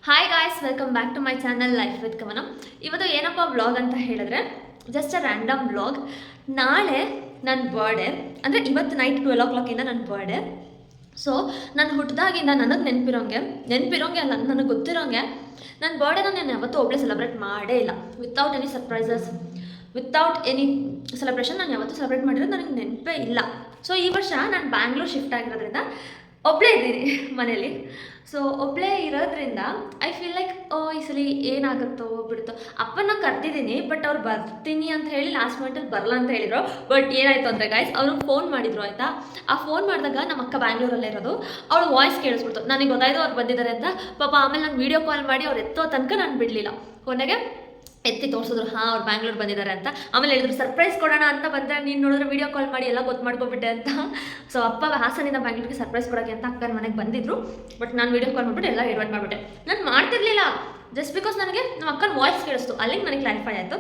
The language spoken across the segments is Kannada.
Hi guys, welcome back to my channel life with Kavana. ಇವತ್ತು ಏನಪ್ಪ ವ್ಲಾಗ್ ಅಂತ ಹೇಳಿದ್ರೆ ಜಸ್ಟ್ ಅ ರ್ಯಾಂಡಮ್ ವ್ಲಾಗ್. ನಾಳೆ ನನ್ನ ಬರ್ಡೇ, ಅಂದರೆ ಇವತ್ತು ನೈಟ್ 12 o'clock ನನ್ನ ಬರ್ಡೇ. ಸೊ ನಾನು ಹುಟ್ಟಿದಾಗಿಂದ ನನಗೆ ನೆನಪಿರೋಂಗೆ ಅಲ್ಲ, ನನಗೆ ಗೊತ್ತಿರೋಂಗೆ ನನ್ನ ಬರ್ಡೇನ ನಾನು ಯಾವತ್ತೂ ಒಬ್ಬಳೇ ಸೆಲೆಬ್ರೇಟ್ ಮಾಡೇ ಇಲ್ಲ. Without any surprises, without any celebration ನಾನು ಯಾವತ್ತೂ ಸೆಲೆಬ್ರೇಟ್ ಮಾಡಿರೋದು ನನಗೆ ನೆನಪೇ ಇಲ್ಲ. ಸೊ ಈ ವರ್ಷ ನಾನು ಬ್ಯಾಂಗ್ಳೂರ್ ಶಿಫ್ಟ್ ಆಗಿರೋದ್ರಿಂದ ಒಬ್ಬಳೇ ಇದ್ದೀನಿ ಮನೇಲಿ. ಸೊ ಒಬ್ಬಳೇ ಇರೋದ್ರಿಂದ ಐ ಫೀಲ್ ಲೈಕ್ ಈ ಸಲ ಏನಾಗುತ್ತೋ ಬಿಡುತ್ತೋ. ಅಪ್ಪನ ಕರ್ತಿದ್ದೀನಿ, ಬಟ್ ಅವ್ರು ಬರ್ತೀನಿ ಅಂತ ಹೇಳಿ ಲಾಸ್ಟ್ ಮಿನಿಟಲ್ಲಿ ಬರಲ್ಲ ಅಂತ ಹೇಳಿದ್ರು. ಬಟ್ ಏನಾಯಿತು ಅಂದರೆ ಗೈಸ್, ಅವರು ಫೋನ್ ಮಾಡಿದ್ರು ಆಯಿತಾ. ಆ ಫೋನ್ ಮಾಡಿದಾಗ ನಮ್ಮ ಅಕ್ಕ ಬ್ಯಾಂಗ್ಳೂರಲ್ಲೇ ಇರೋದು, ಅವಳು ವಾಯ್ಸ್ ಕೇಳಿಸ್ಬಿಡ್ತು. ನನಗೆ ಗೊತ್ತಾಯ್ತು ಅವ್ರು ಬಂದಿದ್ದಾರೆ ಅಂತ. ಪಾಪ ಆಮೇಲೆ ನಾನು ವೀಡಿಯೋ ಕಾಲ್ ಮಾಡಿ ಅವ್ರು ಎತ್ತೋ ತನಕ ನಾನು ಬಿಡಲಿಲ್ಲ. ಕೊನೆಗೆ ಎತ್ತಿ ತೋರಿಸಿದ್ರು, ಹಾಂ ಅವ್ರು ಬ್ಯಾಂಗ್ಳೂರ್ ಬಂದಿದ್ದಾರೆ ಅಂತ. ಆಮೇಲೆ ಹೇಳಿದ್ರು ಸರ್ಪ್ರೈಸ್ ಕೊಡೋಣ ಅಂತ ಬಂದರೆ ನೀನು ನೋಡಿದ್ರೆ ವೀಡಿಯೋ ಕಾಲ್ ಮಾಡಿ ಎಲ್ಲ ಗೊತ್ತು ಮಾಡ್ಕೊಬಿಟ್ಟೆ ಅಂತ. ಸೊ ಅಪ್ಪ ಹಾಸನಿಂದ ಬ್ಯಾಂಗ್ಳೂರಿಗೆ ಸರ್ಪ್ರೈಸ್ ಕೊಡೋಕ್ಕೆ ಅಂತ ಅಕ್ಕನ ಮನೆಗೆ ಬಂದಿದ್ರು. ಬಟ್ ನಾನು ವೀಡಿಯೋ ಕಾಲ್ ಮಾಡಿಬಿಟ್ಟು ಎಲ್ಲ ಎಡ್ವರ್ಟ್ ಮಾಡಿಬಿಟ್ಟೆ. ನಾನು ಮಾಡ್ತಿರ್ಲಿಲ್ಲ, ಜಸ್ಟ್ ಬಿಕಾಸ್ ನನಗೆ ನಮ್ಮ ಅಕ್ಕನ ವಾಯ್ಸ್ ಕೇಳಿಸ್ತು. ಅಲ್ಲಿಗೆ ನನಗೆ ಕ್ಲಾರಿಫೈ ಆಯಿತು.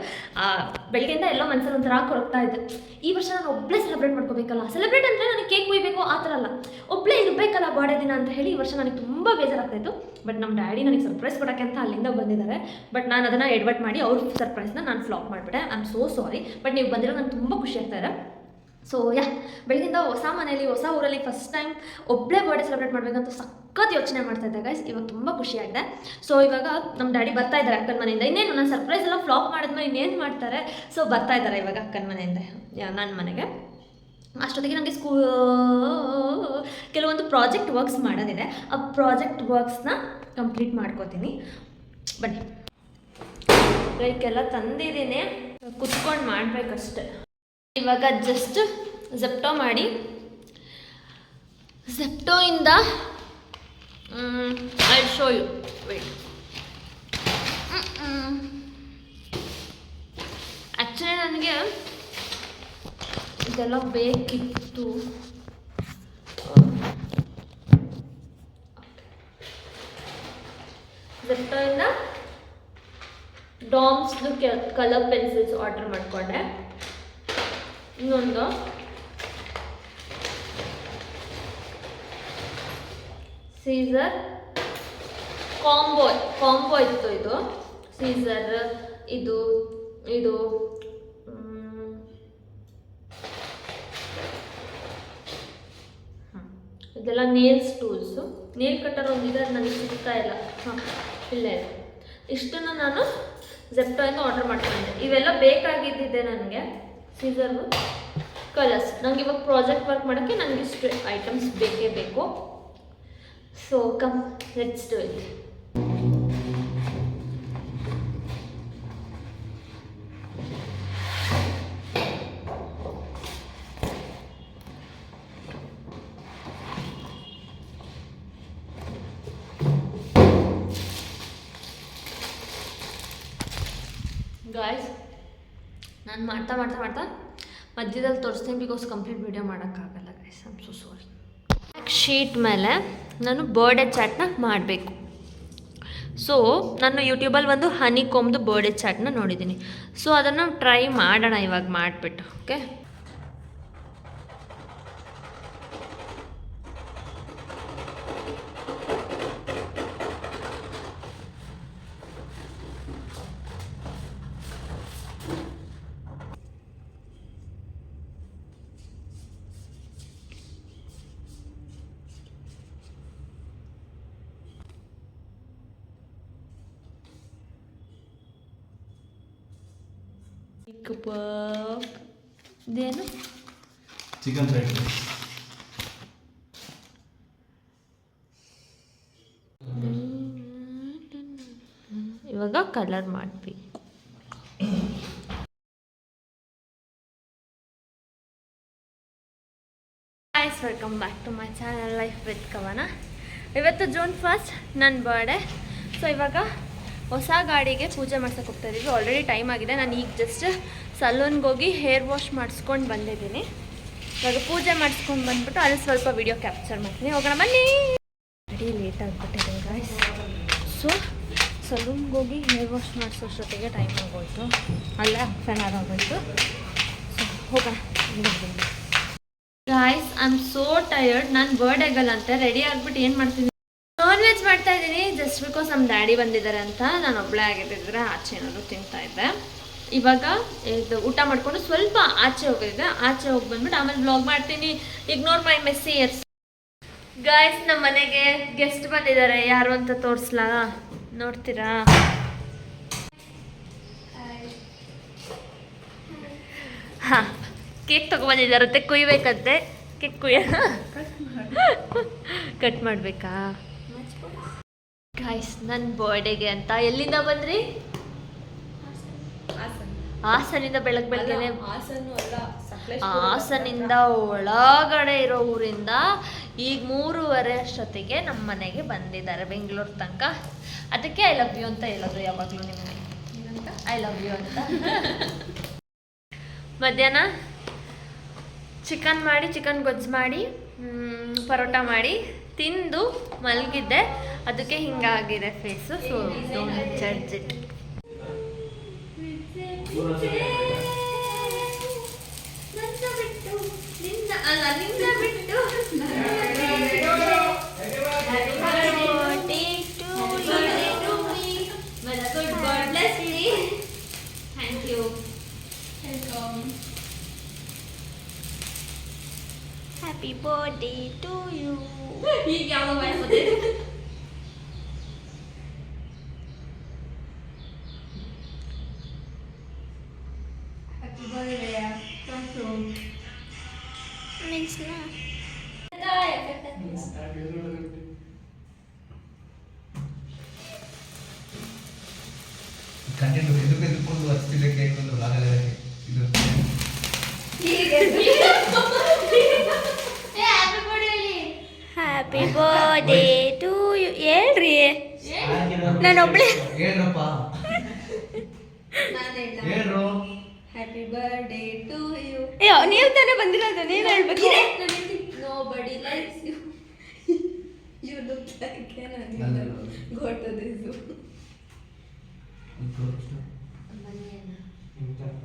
ಬೆಳಗ್ಗೆಯಿಂದ ಎಲ್ಲೋ ಮನಸ್ಸಲ್ಲಿ ಒಂಥರ ಕೊರಗ್ತಾ ಇದ್ದೆ. ಈ ವರ್ಷ ನಾನು ಒಬ್ಬಳೇ ಸೆಲೆಬ್ರೇಟ್ ಮಾಡ್ಕೋಬೇಕಲ್ಲ. ಸೆಲೆಬ್ರೇಟ್ ಅಂದರೆ ನನಗೆ ಕೇಕ್ ಕೊಯ್ಬೇಕು ಆ ಥರ ಅಲ್ಲ, ಒಬ್ಬಳೇ ಇರಬೇಕಲ್ಲ ಬರ್ಡೇ ದಿನ ಅಂತ ಹೇಳಿ ಈ ವರ್ಷ ನನಗೆ ತುಂಬ ಬೇಜಾರಾಗ್ತಾಯಿತ್ತು. ಬಟ್ ನಮ್ಮ ಡ್ಯಾಡಿ ನನಗೆ ಸರ್ಪ್ರೈಸ್ ಕೊಡೋಕ್ಕೆ ಅಂತ ಅಲ್ಲಿಂದ ಬಂದಿದ್ದಾರೆ. ಬಟ್ ನಾನು ಅದನ್ನು ಎಡ್ವರ್ಟ್ ಮಾಡಿ ಅವ್ರ ಸರ್ಪ್ರೈಸ್ನ ನಾನು ಫ್ಲಾಪ್ ಮಾಡಿಬಿಟ್ಟೆ. I am so sorry. But ನೀವು ಬಂದಿರೋ ನನಗೆ ತುಂಬ ಖುಷಿ ಆಗ್ತಾಯಿದೆ. ಸೊ ಬೆಳಗಿಂದ ಹೊಸ ಮನೇಲಿ ಹೊಸ ಊರಲ್ಲಿ ಫಸ್ಟ್ ಟೈಮ್ ಒಬ್ಬಳೇ ಬರ್ಡೇ ಸೆಲೆಬ್ರೇಟ್ ಮಾಡಬೇಕಂತ ಸಖತ್ ಯೋಚನೆ ಮಾಡ್ತಾಯಿದ್ದೆ ಗೈಸ್. ಇವಾಗ ತುಂಬ ಖುಷಿಯಾಗಿದೆ. ಸೊ ಇವಾಗ ನಮ್ಮ ಡ್ಯಾಡಿ ಬರ್ತಾ ಇದ್ದಾರೆ ಅಕ್ಕನ ಮನೆಯಿಂದ. ಇನ್ನೇನು ನಾನು ಸರ್ಪ್ರೈಸ್ ಎಲ್ಲ ಫ್ಲಾಪ್ ಮಾಡಿದ್ಮೇಲೆ ಇನ್ನೇನು ಮಾಡ್ತಾರೆ. ಸೊ ಬರ್ತಾ ಇದ್ದಾರೆ ಇವಾಗ ಅಕ್ಕನ ಮನೆಯಿಂದ ನನ್ನ ಮನೆಗೆ. ಅಷ್ಟೊತ್ತಿಗೆ ನನಗೆ ಕೆಲವೊಂದು ಪ್ರಾಜೆಕ್ಟ್ ವರ್ಕ್ಸ್ ಮಾಡೋದಿದೆ. ಆ ಪ್ರಾಜೆಕ್ಟ್ ವರ್ಕ್ಸ್ನ ಕಂಪ್ಲೀಟ್ ಮಾಡ್ಕೋತೀನಿ. ಬನ್ನಿ, ಲೈಕ್ ಎಲ್ಲ ತಂದಿದ್ದೀನಿ, ಕುತ್ಕೊಂಡು ಮಾಡಬೇಕಷ್ಟೆ. ಇವಾಗ ಜಸ್ಟ್ ಝೆಪ್ಟೋ ಮಾಡಿ, ಝೆಪ್ಟೋಯಿಂದ I show you wait. Actually ನನಗೆ ಇದೆಲ್ಲ ಬೇಕಿತ್ತು. ಝೆಪ್ಟೋಯಿಂದ ಡಾಮ್ಸ್ದು ಕಲರ್ ಪೆನ್ಸಿಲ್ಸ್ ಆರ್ಡರ್ ಮಾಡಿಕೊಂಡೆ. ಇನ್ನೊಂದು ಸೀಸರ್ ಕಾಂಬೋ ಇತ್ತು. ಇದು ಸೀಸರ್, ಇದು ಇದೆಲ್ಲ ನೇಲ್ಸ್ ಟೂಲ್ಸು. ನೇಲ್ ಕಟ್ಟರ್ ಒಂದಿದೆ, ನನಗೆ ಸಿಗ್ತಾ ಇಲ್ಲ. ಇಲ್ಲ ಇಷ್ಟನ್ನು ನಾನು ಝೆಪ್ಟೋಯಿಂದ ಆರ್ಡರ್ ಮಾಡ್ಕೊಂಡೆ. ಇವೆಲ್ಲ ಬೇಕಾಗಿದ್ದಿದೆ ನನಗೆ. ಸೀಸರು, ಕಲರ್ಸ್. ನಂಗೆ ಇವಾಗ ಪ್ರಾಜೆಕ್ಟ್ ವರ್ಕ್ ಮಾಡೋಕ್ಕೆ ನನಗೆ ಇಷ್ಟು ಐಟಮ್ಸ್ ಬೇಕೇ ಬೇಕು. So come let's do it. Guys, ನಾನು ಮಾಡ್ತಾ ಮಧ್ಯದಲ್ಲಿ ತೋರಿಸ್ತೀನಿ, ಬಿಕಾಸ್ ಕಂಪ್ಲೀಟ್ ವೀಡಿಯೋ ಮಾಡೋಕ್ಕಾಗಲ್ಲ guys. I am so sorry. Sheet ಮೇಲೆ ನಾನು ಬರ್ಡೇ ಚಾಟ್ನ ಮಾಡಬೇಕು. ಸೊ ನಾನು ಯೂಟ್ಯೂಬಲ್ಲಿ ಒಂದು ಹನಿ ಕೋಮ್ದು ಬರ್ಡೇ ಚಾಟ್ನ ನೋಡಿದ್ದೀನಿ. ಸೊ ಅದನ್ನು ಟ್ರೈ ಮಾಡೋಣ ಇವಾಗ ಮಾಡಿಬಿಟ್ಟು. ಓಕೆ, ಇದೇನು ಚಿಕನ್ ಫ್ರೈಡ್ ರೈಸ್. ಇವಾಗ ಕಲರ್ ಮಾಡಬೇಕು. Guys, welcome back to my channel life with Kavana. ಇವತ್ತು June 1 ನನ್ನ ಬರ್ಡೇ. ಸೊ ಇವಾಗ ಹೊಸ ಗಾಡಿಗೆ ಪೂಜೆ ಮಾಡ್ಸೋಕೆ ಹೋಗ್ತಾ ಇದ್ದೀವಿ. ಆಲ್ರೆಡಿ ಟೈಮ್ ಆಗಿದೆ. ನಾನು ಈಗ ಜಸ್ಟ್ ಸಲೂನ್ಗೆ ಹೋಗಿ ಹೇರ್ ವಾಶ್ ಮಾಡಿಸ್ಕೊಂಡು ಬಂದಿದ್ದೀನಿ. ಇವಾಗ ಪೂಜೆ ಮಾಡಿಸ್ಕೊಂಡು ಬಂದ್ಬಿಟ್ಟು ಅಲ್ಲಿ ಸ್ವಲ್ಪ ವಿಡಿಯೋ ಕ್ಯಾಪ್ಚರ್ ಮಾಡ್ತೀನಿ. ಹೋಗೋಣ ಬನ್ನಿ. ರೆಡಿ ಲೇಟ್ ಆಗಿಬಿಟ್ಟಿದೆ ಗಾಯ್ಸ್. ಸೊ ಸಲೂನ್ಗೆ ಹೋಗಿ ಹೇರ್ ವಾಶ್ ಮಾಡಿಸೋಷ್ಟೊತ್ತಿಗೆ ಟೈಮ್ ಆಗೋಯ್ತು, ಅಲ್ಲೇ ಫ್ಯಾನ್ ಆಗೋಯ್ತು. ಸೊ ಹೋಗೋಣ. Guys, I am so tired. ನಾನು ಬರ್ಡೇಗಲ್ಲಂತೆ ರೆಡಿ ಆಗಿಬಿಟ್ಟು ಏನು ಮಾಡ್ತೀನಿ, ನಾನ್ ವೆಜ್ ಮಾಡ್ತಾ ಇದ್ದೀನಿ. ಜಸ್ಟ್ ಜಸ್ಟ್ ಬಿಕಾಸ್ ನಮ್ಮ ಡ್ಯಾಡಿ ಬಂದಿದ್ದಾರೆ ಅಂತ ನಾನು ಒಬ್ಬಳೇ ಆಗಿದ್ದಿದ್ರೆ ಆಚೆ ಏನಾದರೂ ತಿಂತಾ ಇದ್ದೆ. ಇವಾಗ ಇದು ಊಟ ಮಾಡಿಕೊಂಡು ಸ್ವಲ್ಪ ಆಚೆ ಹೋಗಿದ್ದೆ. ಆಚೆ ಹೋಗಿ ಬಂದ್ಬಿಟ್ಟು ಆಮೇಲೆ ಬ್ಲಾಗ್ ಮಾಡ್ತೀನಿ. ಇಗ್ನೋರ್ ಮೈ ಮೆಸ್ಸಿ ಇಯರ್ಸ್. ಗಾಯ್ಸ್, ನಮ್ಮ ಮನೆಗೆ ಗೆಸ್ಟ್ ಬಂದಿದ್ದಾರೆ. ಯಾರು ಅಂತ ತೋರಿಸ್ಲಾ? ನೋಡ್ತೀರಾ? ಹಾಂ, ಕೇಕ್ ತೊಗೊಬಂದಿದ್ದಾರಂತೆ, ಕುಯ್ಬೇಕಂತೆ. ಕೇಕ್ ಕಟ್ ಮಾಡಬೇಕಾ? ಗಾಯ್ಸ್, ನನ್ನ ಬರ್ಡೇಗೆ ಅಂತ ಎಲ್ಲಿಂದ ಬಂದ್ರಿ? ಹಾಸನಿಂದ. ಬೆಳಗ್ಗೆನೆ ಹಾಸನಿಂದ ಒಳಗಡೆ ಇರೋ ಊರಿಂದ ಈಗ 3:30 ಅಷ್ಟೊತ್ತಿಗೆ ನಮ್ಮ ಮನೆಗೆ ಬಂದಿದ್ದಾರೆ, ಬೆಂಗಳೂರು ತನಕ. ಅದಕ್ಕೆ ಐ ಲವ್ ಯು ಅಂತ ಹೇಳೋದು ಯಾವಾಗಲೂ ನಿಮಗೆ. ಐ ಲವ್ ಯು ಅಂತ. ಮಧ್ಯಾಹ್ನ ಚಿಕನ್ ಗೊಜ್ಜು ಮಾಡಿ ಪರೋಟ ಮಾಡಿ ತಿಂದು ಮಲಗಿದ್ದೆ. ಅದಕ್ಕೆ ಹಿಂಗಾಗಿದೆ face. So don't judge it. Happy birthday to you. ಈಗ ಯಾವ ವಯಸ್ಸು? Happy birthday. Thank you. Next na. Content ಎದುಕೊಂಡು ಹಚ್ತಿದ್ದೆ ಕೇಕ್ ಒಂದು ಆಗಲ್ಲ ಇದು. Happy birthday to you. ಹೇಳ್ರಿ, ನಾನು ಒಬ್ಳೆ ಹೇಳ್ರಪ್ಪ, ಹೇಳ್ರು. Happy birthday to you. ಅಯ್ಯೋ, ನೀವು ತಾನೇ ಬಂದಿರೋದು, ನೀವು ಹೇಳ್ಬೇಕು. Nobody likes you. You look like an animal. Go to this zoo.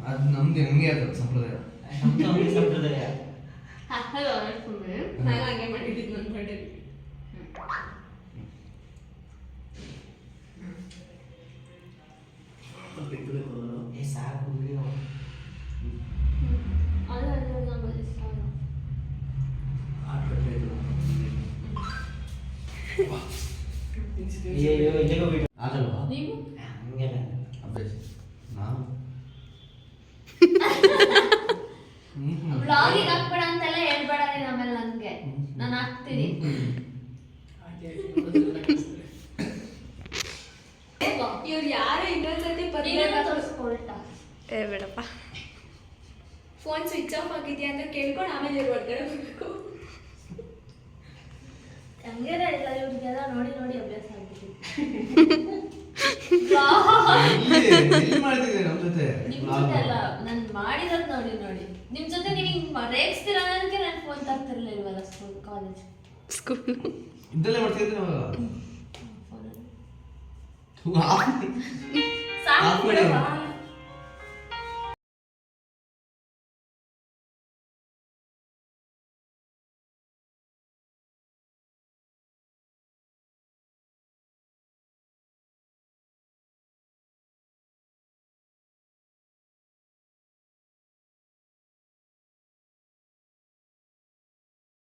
ಅದು ನಮ್ದು ಹಂಗೆ ಅದು ಸಂಪ್ರದಾಯ. ನಾನು ಹಾಗೆ ಮಾಡಿದ್ದು ನನ್ನ ಬರ್ಡೇ. ಆಗಲ್ವಾ? ನೀವು ಅಭ್ಯಾಸ ನಾವು ಬ್ಲಾಗಿಗೆ ಹಾಕ್ಬೇಡ ಅಂತೆಲ್ಲ ಹೇಳ್ಬೇಡ ನೀನು. ಆಮೇಲೆ ನನಗೆ ನಾನು ಹಾಕ್ತೀನಿ. ಇವ್ರು ಯಾರು ಇನ್ನೊಂದ್ಸತಿ ತೋರಿಸ್ಕೊಳ್ತಾ ಬೇಡಪ್ಪ. ಫೋನ್ ಸ್ವಿಚ್ ಆಫ್ ಆಗಿದೆಯಾ ಅಂತ ಕೇಳ್ಕೊಂಡು ಆಮೇಲೆ ಇವ್ರು ಹೊರಗಡೆ ಬರ್ಬೇಕು. ಹಂಗೇನೆ ಇಲ್ಲ, ಇವ್ರಿಗೆಲ್ಲ ನೋಡಿ ನೋಡಿ ಅಭ್ಯಾಸ ಆಗ್ಬಿಟ್ಟಿದೆ. ಎಲ್ಲಿ ಮಾಡ್ತಿದ್ದೀರಿ ನಮ್ಮ ಜೊತೆ? ನಿಮ್ ಜೊತೆ ಅಲ್ಲ, ನಾನು ಮಾಡಿರೋದು ನೋಡಿ ನೋಡಿ. ನಿಮ್ ಜೊತೆ ನೀವು ಹಿಂಗ್ ರೇಗಿಸ್ತೀರ ಅನ್ನೋದಕ್ಕೆ ನಾನು ಫೋನ್ ತರ್ತಿರ್ಲಿಲ್ವಲ್ಲ ಸ್ಕೂಲ್ ಕಾಲೇಜ್ ಇದ್ದಲ್ಲೇ ಮಾಡ್ತಿದ್ದೆ ನಾವು. ಸಾಕು ಬಿಡಪ್ಪ.